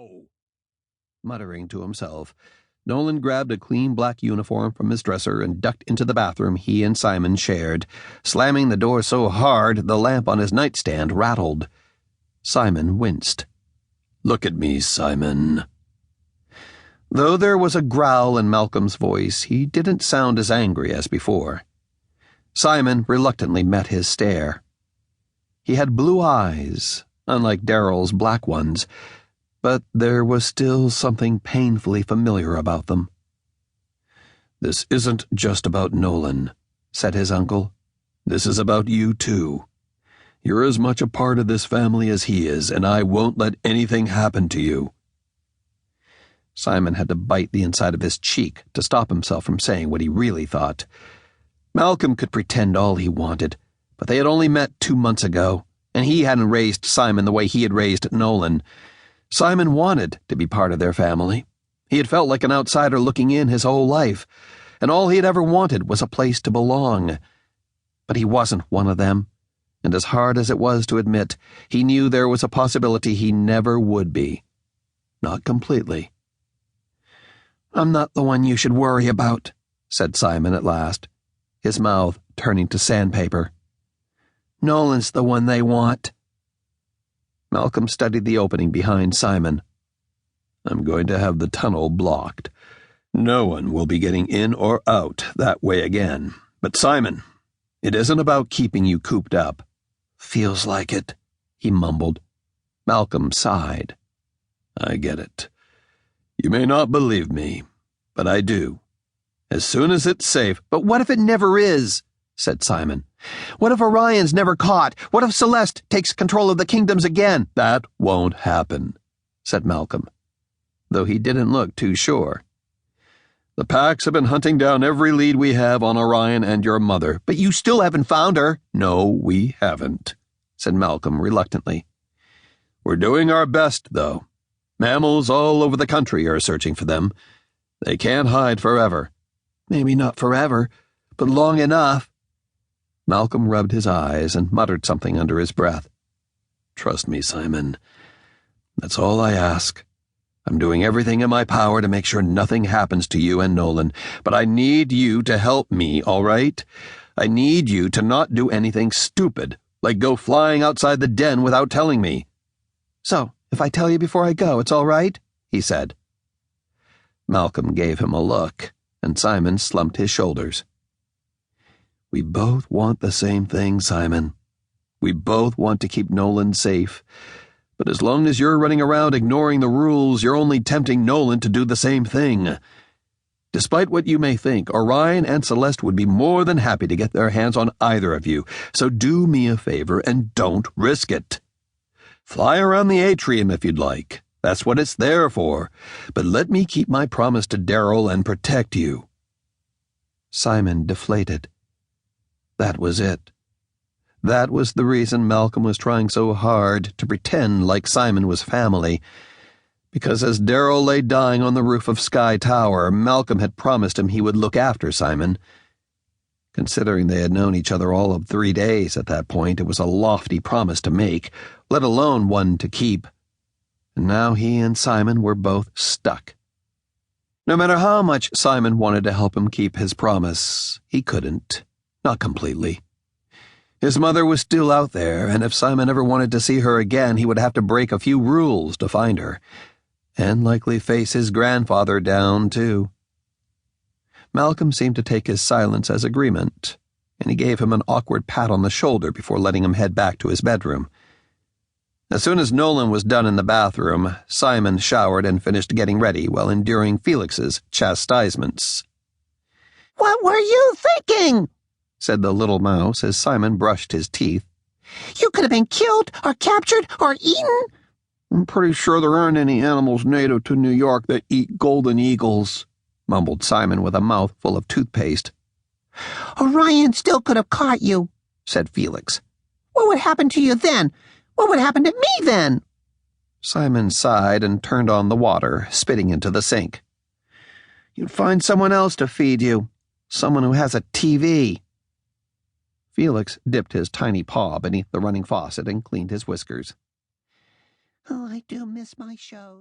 go." Muttering to himself, Nolan grabbed a clean black uniform from his dresser and ducked into the bathroom he and Simon shared, slamming the door so hard the lamp on his nightstand rattled. Simon winced. "Look at me, Simon." Though there was a growl in Malcolm's voice, he didn't sound as angry as before. Simon reluctantly met his stare. He had blue eyes, unlike Daryl's black ones, but there was still something painfully familiar about them. "This isn't just about Nolan," said his uncle. "This is about you, too. You're as much a part of this family as he is, and I won't let anything happen to you." Simon had to bite the inside of his cheek to stop himself from saying what he really thought. Malcolm could pretend all he wanted, but they had only met 2 months ago, and he hadn't raised Simon the way he had raised Nolan. Simon wanted to be part of their family. He had felt like an outsider looking in his whole life, and all he had ever wanted was a place to belong. But he wasn't one of them, and as hard as it was to admit, he knew there was a possibility he never would be. Not completely. "I'm not the one you should worry about," said Simon at last, his mouth turning to sandpaper. "Nolan's the one they want." Malcolm studied the opening behind Simon. "I'm going to have the tunnel blocked. No one will be getting in or out that way again. But Simon, it isn't about keeping you cooped up." "Feels like it," he mumbled. Malcolm sighed. "I get it. You may not believe me, but I do. As soon as it's safe—" "But what if it never is?" said Simon. "What if Orion's never caught? What if Celeste takes control of the kingdoms again?" "That won't happen," said Malcolm, though he didn't look too sure. "The Packs have been hunting down every lead we have on Orion and your mother." "But you still haven't found her." "No, we haven't," said Malcolm reluctantly. "We're doing our best, though. Mammals all over the country are searching for them. They can't hide forever." "Maybe not forever, but long enough." Malcolm rubbed his eyes and muttered something under his breath. "Trust me, Simon. That's all I ask. I'm doing everything in my power to make sure nothing happens to you and Nolan, but I need you to help me, all right? I need you to not do anything stupid, like go flying outside the den without telling me." "So, if I tell you before I go, it's all right?" he said. Malcolm gave him a look, and Simon slumped his shoulders. "We both want the same thing, Simon. We both want to keep Nolan safe. But as long as you're running around ignoring the rules, you're only tempting Nolan to do the same thing. Despite what you may think, Orion and Celeste would be more than happy to get their hands on either of you, so do me a favor and don't risk it. Fly around the atrium if you'd like. That's what it's there for. But let me keep my promise to Daryl and protect you." Simon deflated. That was it. That was the reason Malcolm was trying so hard to pretend like Simon was family. Because as Daryl lay dying on the roof of Sky Tower, Malcolm had promised him he would look after Simon. Considering they had known each other all of 3 days at that point, it was a lofty promise to make, let alone one to keep. And now he and Simon were both stuck. No matter how much Simon wanted to help him keep his promise, he couldn't. Not completely. His mother was still out there, and if Simon ever wanted to see her again, he would have to break a few rules to find her, and likely face his grandfather down, too. Malcolm seemed to take his silence as agreement, and he gave him an awkward pat on the shoulder before letting him head back to his bedroom. As soon as Nolan was done in the bathroom, Simon showered and finished getting ready while enduring Felix's chastisements. "What were you thinking?" said the little mouse as Simon brushed his teeth. "You could have been killed or captured or eaten." "I'm pretty sure there aren't any animals native to New York that eat golden eagles," mumbled Simon with a mouth full of toothpaste. "Orion still could have caught you," said Felix. "What would happen to you then? What would happen to me then?" Simon sighed and turned on the water, spitting into the sink. "You'd find someone else to feed you. Someone who has a TV." Felix dipped his tiny paw beneath the running faucet and cleaned his whiskers. "Oh, I do miss my show."